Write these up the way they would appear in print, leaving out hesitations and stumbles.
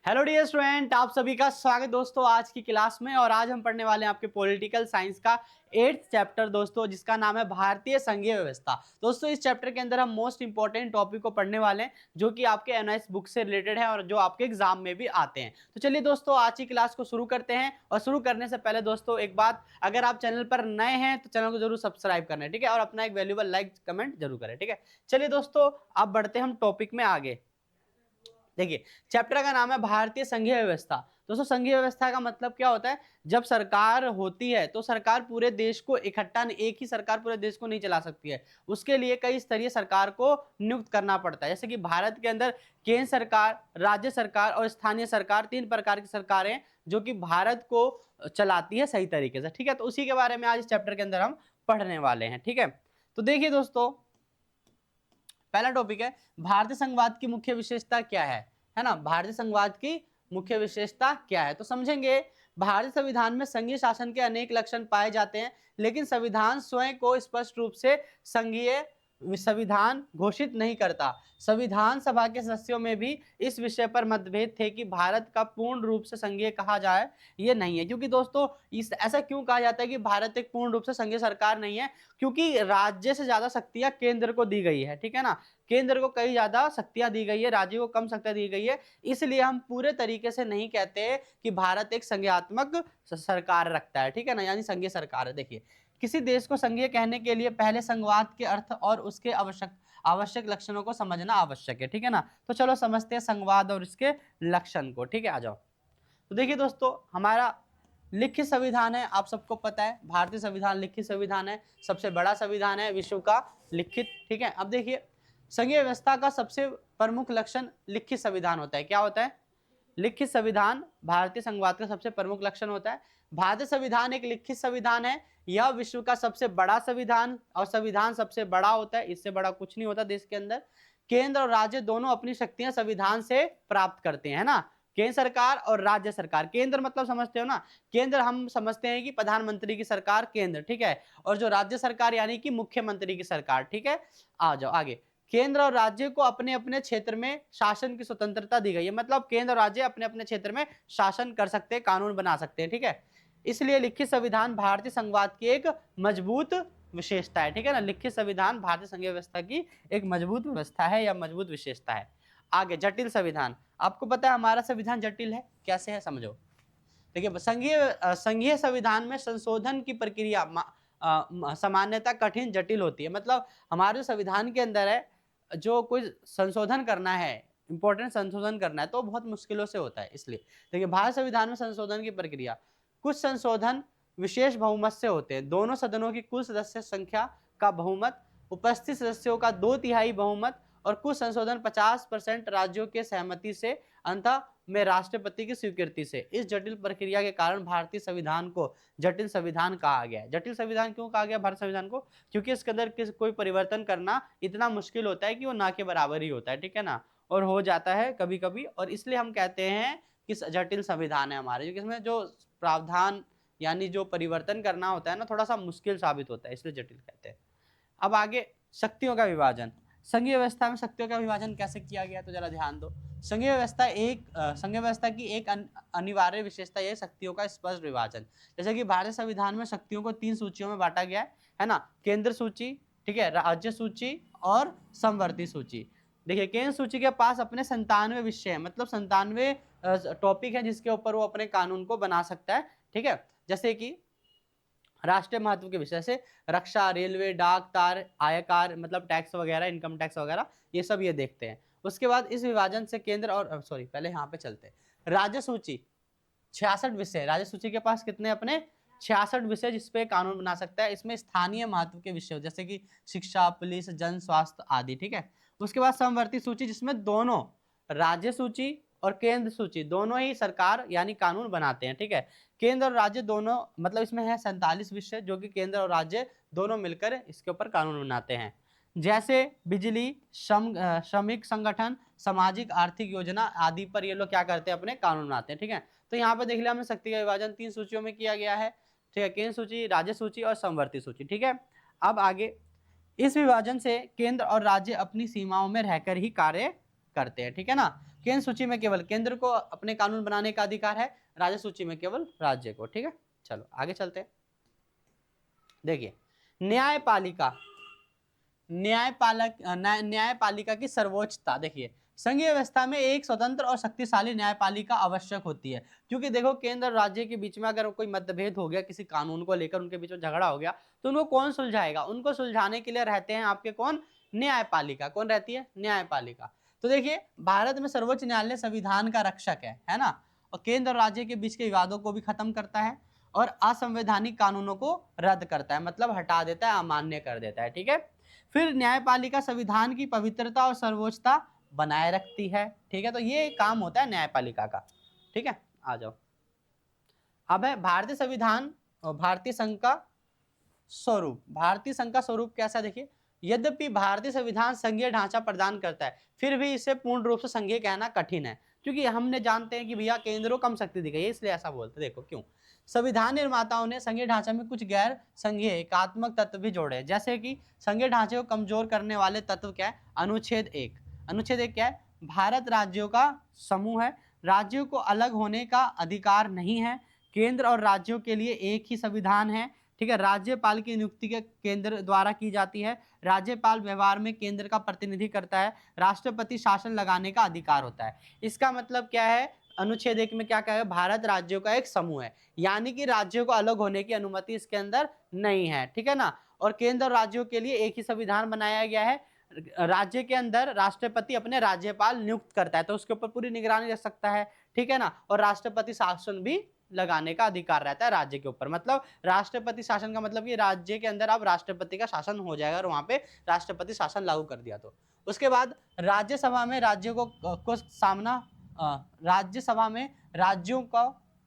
Hello dear student, आप सभी का स्वागत दोस्तों आज की क्लास में। और आज हम पढ़ने वाले हैं आपके पॉलिटिकल साइंस का 8th चैप्टर दोस्तों, जिसका नाम है भारतीय संघीय व्यवस्था। दोस्तों इस चैप्टर के अंदर हम मोस्ट इंपॉर्टेंट टॉपिक को पढ़ने वाले हैं जो कि आपके एनआईएस बुक से रिलेटेड है और जो आपके एग्जाम में भी आते हैं। तो चलिए दोस्तों आज की क्लास को शुरू करते हैं। और शुरू करने से पहले दोस्तों एक बात, अगर आप चैनल पर नए हैं तो चैनल को जरूर सब्सक्राइब करना है, ठीक है, और अपना एक वैल्यूएबल लाइक कमेंट जरूर करें, ठीक है। चलिए दोस्तों अब बढ़ते हैं हम टॉपिक में आगे। देखिए चैप्टर का नाम है भारतीय संघीय व्यवस्था। दोस्तों संघीय व्यवस्था का मतलब क्या होता है? जब सरकार होती है तो सरकार पूरे देश को इकट्ठा, एक ही सरकार पूरे देश को नहीं चला सकती है, उसके लिए कई स्तरीय सरकार को नियुक्त करना पड़ता है। जैसे कि भारत के अंदर केंद्र सरकार, राज्य सरकार और स्थानीय सरकार, तीन प्रकार की सरकारें जो कि भारत को चलाती है सही तरीके से, ठीक है। तो उसी के बारे में आज इस चैप्टर के अंदर हम पढ़ने वाले हैं, ठीक है। तो देखिए दोस्तों पहला टॉपिक है भारतीय संघवाद की मुख्य विशेषता क्या है ना। भारतीय संघवाद की मुख्य विशेषता क्या है तो समझेंगे। भारतीय संविधान में संघीय शासन के अनेक लक्षण पाए जाते हैं, लेकिन संविधान स्वयं को स्पष्ट रूप से संघीय संविधान घोषित नहीं करता। संविधान सभा के सदस्यों में भी इस विषय पर मतभेद थे कि भारत का पूर्ण रूप से संघीय कहा जाए ये नहीं है। क्योंकि दोस्तों इस ऐसा क्यों कहा जाता है कि भारत एक पूर्ण रूप से संघीय सरकार नहीं है? क्योंकि राज्य से ज्यादा शक्तियां केंद्र को दी गई है, ठीक है ना। केंद्र को कई ज्यादा शक्तियां दी गई है, राज्यों को कम शक्तियां दी गई है। इसलिए हम पूरे तरीके से नहीं कहते कि भारत एक संघीयात्मक सरकार रखता है, ठीक है ना, यानी संघीय सरकार है। देखिए किसी देश को संघीय कहने के लिए पहले संघवाद के अर्थ और उसके आवश्यक लक्षणों को समझना आवश्यक है, ठीक है ना। तो चलो समझते हैं संघवाद और इसके लक्षण को, ठीक है। आ जाओ। तो देखिए दोस्तों हमारा लिखित संविधान है, आप सबको पता है भारतीय संविधान लिखित संविधान है, सबसे बड़ा संविधान है विश्व का लिखित, ठीक है। अब देखिए संघीय व्यवस्था का सबसे प्रमुख लक्षण लिखित संविधान होता है। क्या होता है? लिखित संविधान भारतीय संघवाद का सबसे प्रमुख लक्षण होता है। भारतीय संविधान एक लिखित संविधान है, यह विश्व का सबसे बड़ा संविधान, और संविधान सबसे बड़ा होता है, इससे बड़ा कुछ नहीं होता देश के अंदर। केंद्र और राज्य दोनों अपनी शक्तियां संविधान से प्राप्त करते हैं, है ना। केंद्र सरकार और राज्य सरकार, केंद्र मतलब समझते हो ना, केंद्र हम समझते हैं कि प्रधानमंत्री की सरकार केंद्र, ठीक है, और जो राज्य सरकार यानी कि मुख्यमंत्री की सरकार, ठीक है। आ जाओ आगे। केंद्र और राज्य को अपने अपने क्षेत्र में शासन की स्वतंत्रता दी गई है, मतलब केंद्र और राज्य अपने अपने क्षेत्र में शासन कर सकते हैं, कानून बना सकते हैं, ठीक है। इसलिए लिखित संविधान भारतीय संघवाद की एक मजबूत विशेषता है, ठीक है ना। लिखित संविधान भारतीय संघीय व्यवस्था की एक मजबूत व्यवस्था है या मजबूत विशेषता है। आगे जटिल संविधान, आपको पता है हमारा संविधान जटिल है, कैसे है समझो। देखिए संघीय संविधान में संशोधन की प्रक्रिया सामान्यतः कठिन जटिल होती है। मतलब हमारे संविधान के अंदर है जो कोई संशोधन करना है, इंपॉर्टेंट संशोधन करना है तो बहुत मुश्किलों से होता है। इसलिए देखिए भारत संविधान में संशोधन की प्रक्रिया, कुछ संशोधन विशेष बहुमत से होते हैं, दोनों सदनों की कुल सदस्य संख्या का बहुमत, उपस्थित सदस्यों का 2/3 बहुमत, और कुछ संशोधन 50% राज्यों के सहमति से, अंततः में राष्ट्रपति की स्वीकृति से। इस जटिल प्रक्रिया के कारण भारतीय संविधान को जटिल संविधान कहा गया है। जटिल संविधान क्यों कहा गया भारत संविधान को? क्योंकि इसके अंदर कोई परिवर्तन करना इतना मुश्किल होता है कि वो ना के बराबर ही होता है, ठीक है ना, और हो जाता है कभी कभी, और इसलिए हम कहते हैं कि जटिल संविधान है हमारे, क्योंकि इसमें जो प्रावधान यानी जो परिवर्तन करना होता है ना, थोड़ा सा मुश्किल साबित होता है, इसलिए जटिल कहते हैं। अब आगे शक्तियों का विभाजन। संघीय व्यवस्था में शक्तियों का विभाजन कैसे किया गया तो जरा ध्यान दो। संघीय व्यवस्था की एक अनिवार्य विशेषता यह शक्तियों का स्पष्ट विभाजन। जैसे कि भारतीय संविधान में शक्तियों को 3 सूचियों में बांटा गया है ना। केंद्र सूची, ठीक है, राज्य सूची और समवर्ती सूची। देखिए केंद्र सूची के पास अपने 97 विषय है, मतलब 97 टॉपिक है जिसके ऊपर वो अपने कानून को बना सकता है, ठीक है। जैसे कि राष्ट्रीय महत्व के विषय से रक्षा, रेलवे, डाक, तार, आयकर मतलब टैक्स वगैरह, इनकम टैक्स वगैरह, ये सब ये देखते हैं। उसके बाद इस विभाजन से केंद्र और सॉरी पहले यहाँ पे चलते हैं। राज्य सूची 66 विषय, राज्य सूची के पास कितने अपने 66 विषय जिसपे कानून बना सकता है। इसमें स्थानीय महत्व के विषय जैसे कि शिक्षा, पुलिस, जन स्वास्थ्य आदि, ठीक है। उसके बाद समवर्ती सूची जिसमें दोनों राज्य सूची और केंद्र सूची दोनों ही सरकार यानी कानून बनाते हैं, ठीक है। केंद्र और राज्य दोनों, मतलब इसमें है 47 विषय जो कि केंद्र और राज्य दोनों मिलकर इसके ऊपर कानून बनाते हैं। जैसे बिजली, श्रमिक संगठन, सामाजिक आर्थिक योजना आदि पर ये लोग क्या करते हैं, अपने कानून बनाते हैं, ठीक है। तो यहाँ पे देख लिया हमने शक्ति का विभाजन 3 सूचियों में किया गया है, ठीक है, केंद्र सूची, राज्य सूची और समवर्ती सूची, ठीक है। अब आगे इस विभाजन से केंद्र और राज्य अपनी सीमाओं में रहकर ही कार्य करते हैं, ठीक है ना। केंद्र सूची में केवल केंद्र को अपने कानून बनाने का अधिकार है, राज्य सूची में केवल राज्य को। ठीक है, चलो आगे चलते हैं। देखिए न्यायपालिका, न्यायपालिका की सर्वोच्चता। देखिए संघीय व्यवस्था में एक स्वतंत्र और शक्तिशाली न्यायपालिका आवश्यक होती है, क्योंकि देखो केंद्र और राज्य के बीच में अगर कोई मतभेद हो गया, किसी कानून को लेकर उनके बीच में झगड़ा हो गया, तो उनको कौन सुलझाएगा? उनको सुलझाने के लिए रहते हैं आपके कौन? न्यायपालिका। कौन रहती है? न्यायपालिका। तो देखिए भारत में सर्वोच्च न्यायालय संविधान का रक्षक है ना, और केंद्र और राज्य के बीच के विवादों को भी खत्म करता है और असंवैधानिक कानूनों को रद्द करता है, मतलब हटा देता है, अमान्य कर देता है। ठीक है, फिर न्यायपालिका संविधान की पवित्रता और सर्वोच्चता बनाए रखती है। ठीक है, तो ये काम होता है न्यायपालिका का। ठीक है, आ जाओ। अब है भारतीय संविधान और भारतीय संघ का स्वरूप। भारतीय संघ का स्वरूप कैसा? देखिए यद्यपि भारतीय संविधान संघीय ढांचा प्रदान करता है, फिर भी इसे पूर्ण रूप से संघीय कहना कठिन है, क्योंकि हमने जानते हैं कि भैया केंद्र को कम शक्ति दी गई है, इसलिए ऐसा बोलते। देखो क्यों? संविधान निर्माताओं ने संघीय ढांचा में कुछ गैर संघीय एकात्मक तत्व भी जोड़े, जैसे कि संघीय ढांचे को कमजोर करने वाले तत्व क्या है? अनुच्छेद 1। अनुच्छेद 1 क्या है? भारत राज्यों का समूह है, राज्यों को अलग होने का अधिकार नहीं है, केंद्र और राज्यों के लिए एक ही संविधान है। ठीक है, राज्यपाल की नियुक्ति के केंद्र द्वारा की जाती है, राज्यपाल व्यवहार में केंद्र का प्रतिनिधि करता है, राष्ट्रपति शासन लगाने का अधिकार होता है। इसका मतलब क्या है? अनुच्छेद 1 में क्या कहा है? भारत राज्यों का एक समूह है, यानी कि राज्यों को अलग होने की अनुमति इसके अंदर नहीं है। ठीक है ना, और केंद्र और राज्यों के लिए एक ही संविधान बनाया गया है। राज्य के अंदर राष्ट्रपति अपने राज्यपाल नियुक्त करता है, तो उसके ऊपर पूरी निगरानी रख सकता है। ठीक है ना, और राष्ट्रपति शासन भी लगाने का अधिकार रहता है राज्य के ऊपर। मतलब राष्ट्रपति शासन का मतलब कि राज्य के अंदर अब राष्ट्रपति का शासन हो जाएगा, और वहां पे राष्ट्रपति शासन लागू कर दिया। तो उसके बाद राज्यसभा में राज्यों को सामना राज्यसभा में राज्यों का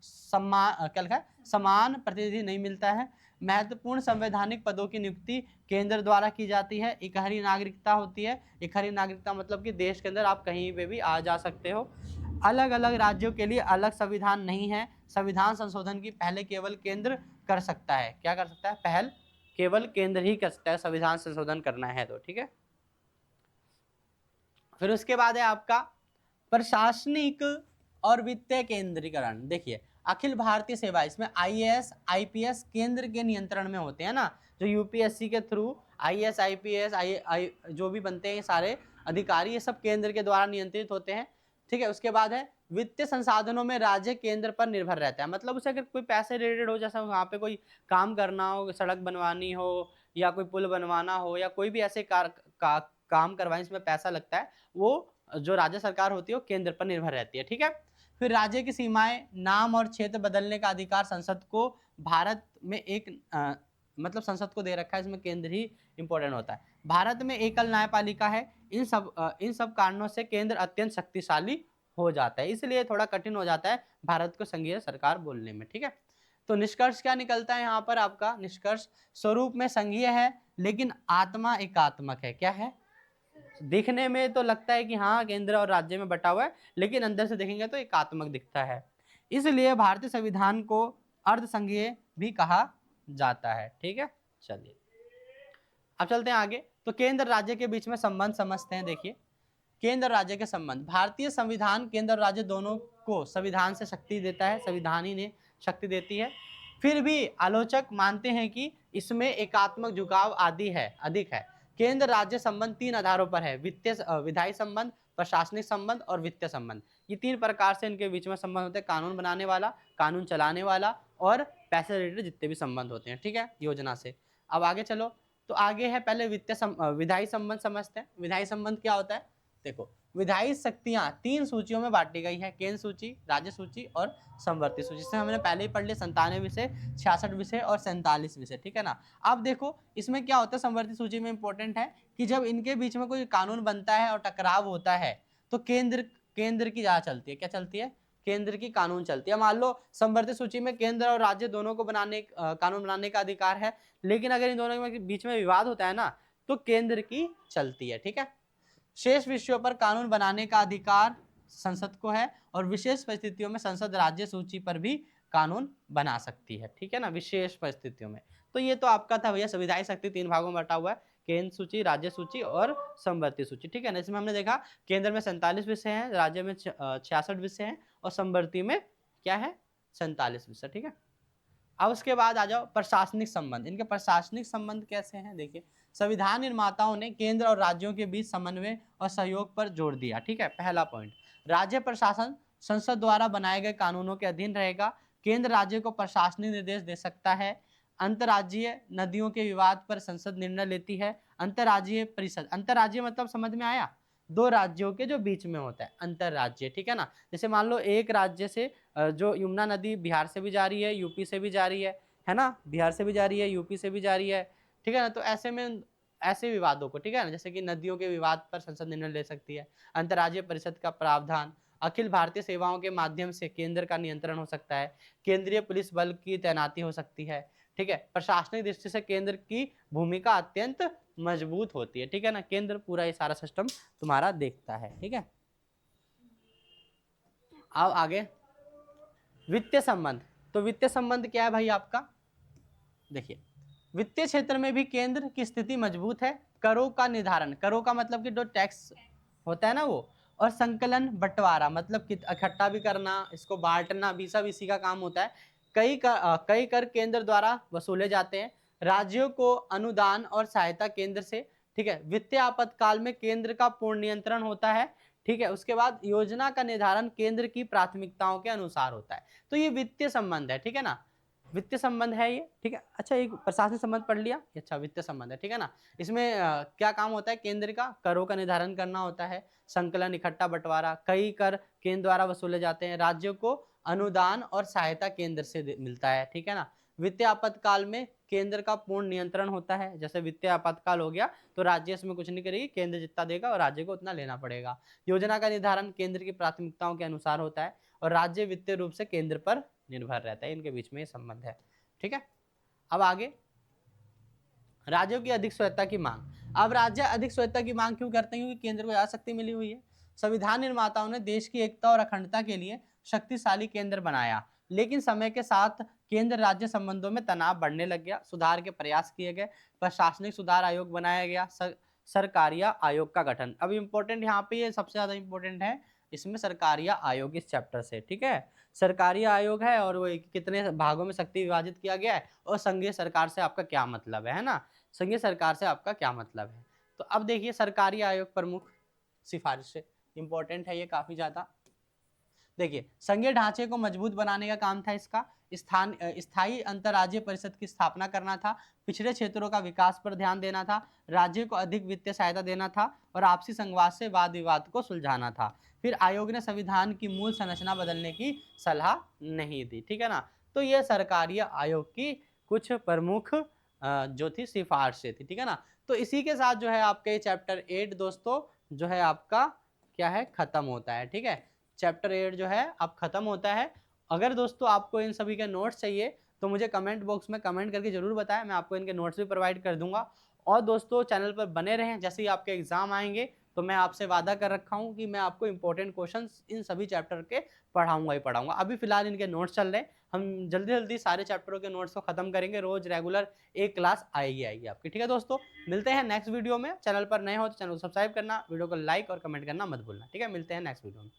सम्मान क्या लिखा है? समान प्रतिनिधि नहीं मिलता है। महत्वपूर्ण संवैधानिक पदों की नियुक्ति केंद्र द्वारा की जाती है। इकहरी नागरिकता होती है। इकहरी नागरिकता मतलब कि देश के अंदर आप कहीं पे भी आ जा सकते हो। अलग अलग राज्यों के लिए अलग संविधान नहीं है। संविधान संशोधन की पहले केवल केंद्र कर सकता है। क्या कर सकता है? पहल केवल केंद्र ही कर सकता है संविधान संशोधन करना है तो। ठीक है, फिर उसके बाद है आपका प्रशासनिक और वित्तीय केंद्रीकरण। देखिए अखिल भारतीय सेवा, इसमें आईएएस आईपीएस केंद्र के नियंत्रण में होते हैं ना, जो यूपीएससी के थ्रू आईएएस आईपीएस जो भी बनते हैं सारे अधिकारी, ये सब केंद्र के द्वारा नियंत्रित होते हैं। ठीक है, उसके बाद है वित्तीय संसाधनों में राज्य केंद्र पर निर्भर रहता है। मतलब उसे अगर कोई पैसे रिलेटेड हो, जैसा वहाँ पे कोई काम करना हो, सड़क बनवानी हो या कोई पुल बनवाना हो या कोई भी ऐसे काम करवाएं इसमें पैसा लगता है, वो जो राज्य सरकार होती है वो केंद्र पर निर्भर रहती है। ठीक है, फिर राज्य की सीमाएं, नाम और क्षेत्र बदलने का अधिकार संसद को भारत में मतलब संसद को दे रखा है, इसमें केंद्र ही इंपॉर्टेंट होता है। भारत में एकल न्यायपालिका है। इन सब कारणों से केंद्र अत्यंत शक्तिशाली हो जाता है, इसलिए थोड़ा कठिन हो जाता है भारत को संघीय सरकार बोलने में। ठीक है, तो निष्कर्ष क्या निकलता है यहाँ पर? आपका निष्कर्ष स्वरूप में संघीय है, लेकिन आत्मा एकात्मक है। क्या है? दिखने में तो लगता है कि हाँ केंद्र और राज्य में बटा हुआ है, लेकिन अंदर से देखेंगे तो एकात्मक दिखता है। इसलिए भारतीय संविधान को अर्ध संघीय भी कहा जाता है। ठीक है, चलिए अब चलते हैं आगे। तो केंद्र राज्य के बीच में संबंध समझते हैं। देखिए केंद्र और राज्य के संबंध। भारतीय संविधान केंद्र और राज्य दोनों को संविधान से शक्ति देता है, संविधान ही ने शक्ति देती है। फिर भी आलोचक मानते हैं कि इसमें एकात्मक झुकाव आदि है, अधिक है। केंद्र राज्य संबंध 3 आधारों पर है: विधायी संबंध, प्रशासनिक संबंध और वित्तीय संबंध। ये 3 प्रकार से इनके बीच में संबंध होते हैं: कानून बनाने वाला, कानून चलाने वाला और पैसे रिलेटेड जितने भी संबंध होते हैं। ठीक है, योजना से। अब आगे चलो, तो आगे है पहले विधायी संबंध समझते हैं। विधायी संबंध क्या होता है? देखो विधायी शक्तियां 3 सूचियों में बांटी गई है: केंद्र सूची, राज्य सूची और समवर्ती सूची। जिससे हमने पहले ही पढ़ लिया 97 विषय, 66 विषय और 47 विषय। ठीक है ना। अब देखो इसमें क्या होता है, समवर्ती सूची में इंपॉर्टेंट है कि जब इनके बीच में कोई कानून बनता है और टकराव होता है तो केंद्र की राह चलती है। क्या चलती है? केंद्र की कानून चलती है। मान लो समवर्ती सूची में केंद्र और राज्य दोनों को कानून बनाने का अधिकार है, लेकिन अगर इन दोनों के बीच में विवाद होता है ना तो केंद्र की चलती है। ठीक है, शेष विषयों पर कानून बनाने का अधिकार संसद को है, और विशेष परिस्थितियों में संसद राज्य सूची पर भी कानून बना सकती है। ठीक है ना, विशेष परिस्थितियों में। तो ये तो आपका था भैया संविधायी शक्ति 3 भागों में बटा हुआ है: केंद्र सूची, राज्य सूची और समवर्ती सूची, ठीक है ना। इसमें हमने देखा केंद्र में 47 विषय हैं, राज्य में 66 विषय हैं और समवर्ती में क्या है 47 विषय, ठीक है। अब उसके बाद आ जाओ प्रशासनिक संबंध। इनके प्रशासनिक संबंध कैसे हैं देखिए, संविधान निर्माताओं ने केंद्र और राज्यों के बीच समन्वय और सहयोग पर जोर दिया, ठीक है। पहला पॉइंट, राज्य प्रशासन संसद द्वारा बनाए गए कानूनों के अधीन रहेगा। केंद्र राज्य को प्रशासनिक निर्देश दे सकता है। अंतर्राज्यीय नदियों के विवाद पर संसद निर्णय लेती है। अंतर्राज्यीय परिषद, अंतर्राज्यीय मतलब समझ में आया, दो राज्यों के जो बीच में होता है अंतर्राज्यीय, ठीक है ना। जैसे मान लो एक राज्य से जो यमुना नदी बिहार से भी जा रही है, यूपी से भी जा रही है ना, बिहार से भी जा रही है, यूपी से भी जा रही है, ठीक है ना। तो ऐसे में ऐसे विवादों को, ठीक है ना, जैसे कि नदियों के विवाद पर संसद निर्णय ले सकती है। अंतर्राज्यीय परिषद का प्रावधान, अखिल भारतीय सेवाओं के माध्यम से केंद्र का नियंत्रण हो सकता है। केंद्रीय पुलिस बल की तैनाती हो सकती है, ठीक है। प्रशासनिक दृष्टि से केंद्र की भूमिका अत्यंत मजबूत होती है, ठीक है ना। केंद्र पूरा ये सारा सिस्टम तुम्हारा देखता है, ठीक है। आओ आगे, वित्तीय संबंध। तो वित्तीय संबंध क्या है भाई आपका, देखिए वित्तीय क्षेत्र में भी केंद्र की स्थिति मजबूत है। करों का निर्धारण, करों का मतलब कि जो टैक्स होता है ना वो, और संकलन बंटवारा मतलब कि इकट्ठा भी करना, इसको बांटना भी, सब इसी का काम होता है। कई कर केंद्र द्वारा वसूले जाते हैं। राज्यों को अनुदान और सहायता केंद्र से, ठीक है। वित्तीय आपातकाल में केंद्र का पूर्ण नियंत्रण होता है, ठीक है। उसके बाद योजना का निर्धारण केंद्र की प्राथमिकताओं के अनुसार होता है। तो ये वित्तीय संबंध है, ठीक है ना, वित्तीय संबंध है ये, ठीक है। अच्छा एक प्रशासनिक संबंध पढ़ लिया, अच्छा वित्तीय संबंध है, ठीक है ना। इसमें क्या काम होता है, केंद्र का करों का निर्धारण करना होता है, संकलन इकट्ठा बंटवारा, कई कर केंद्र द्वारा वसूले जाते हैं, राज्यों को अनुदान और सहायता केंद्र से मिलता है, ठीक है ना। वित्तीय आपातकाल में केंद्र का पूर्ण नियंत्रण होता है। जैसे वित्तीय आपातकाल हो गया तो राज्य इसमें कुछ नहीं करेगी, केंद्र जितना देगा और राज्य को उतना लेना पड़ेगा। योजना का निर्धारण केंद्र की प्राथमिकताओं के अनुसार होता है और राज्य वित्तीय रूप से केंद्र पर निर्भर रहता है। इनके बीच में ये संबंध है, ठीक है। अब आगे, राज्यों की अधिक स्वायत्ता की मांग। अब राज्य अधिक स्वायत्ता की मांग क्यों करते हैं, क्योंकि केंद्र को ज्यादा शक्ति मिली हुई है। संविधान निर्माताओं ने देश की एकता और अखंडता के लिए शक्तिशाली केंद्र बनाया, लेकिन समय के साथ केंद्र राज्य संबंधों में तनाव बढ़ने लग गया। सुधार के प्रयास किए गए, प्रशासनिक सुधार आयोग बनाया गया, सरकारिया आयोग का गठन। अब इम्पोर्टेंट यहाँ पे, ये सबसे ज्यादा इम्पोर्टेंट है इसमें सरकारिया आयोग इस चैप्टर से, ठीक है। सरकारी आयोग है और वो कितने भागों में शक्ति विभाजित किया गया है, और संघीय सरकार से आपका क्या मतलब है ना, संघीय सरकार से आपका क्या मतलब है। तो अब देखिए सरकारी आयोग प्रमुख सिफारिश इंपॉर्टेंट है ये काफी ज्यादा। देखिए संघीय ढांचे को मजबूत बनाने का काम था इसका, स्थायी अंतर्राज्यीय परिषद की स्थापना करना था, पिछड़े क्षेत्रों का विकास पर ध्यान देना था, राज्य को अधिक वित्तीय सहायता देना था और आपसी संघर्ष से वाद विवाद को सुलझाना था। फिर आयोग ने संविधान की मूल संरचना बदलने की सलाह नहीं दी, ठीक है ना। तो ये सरकारी आयोग की कुछ प्रमुख जो थी सिफारिशें थी, ठीक है ना। तो इसी के साथ जो है आपके चैप्टर 8 दोस्तों जो है आपका क्या है खत्म होता है, ठीक है। चैप्टर 8 जो है अब खत्म होता है। अगर दोस्तों आपको इन सभी के नोट्स चाहिए तो मुझे कमेंट बॉक्स में कमेंट करके जरूर बताएं, मैं आपको इनके नोट्स भी प्रोवाइड कर दूंगा। और दोस्तों चैनल पर बने रहें, जैसे ही आपके एग्जाम आएंगे तो मैं आपसे वादा कर रखा हूँ कि मैं आपको इंपॉर्टेंट क्वेश्चंस इन सभी चैप्टर के पढ़ाऊंगा ही पढ़ाऊंगा। अभी फिलहाल इनके नोट्स चल रहे हैं, हम जल्दी जल्दी सारे चैप्टरों के नोट्स को खत्म करेंगे। रोज रेगुलर एक क्लास आएगी आपकी, ठीक है दोस्तों। मिलते हैं नेक्स्ट वीडियो में। चैनल पर नए हो तो चैनल को सब्सक्राइब करना, वीडियो को लाइक और कमेंट करना मत भूलना, ठीक है। मिलते हैं नेक्स्ट वीडियो में।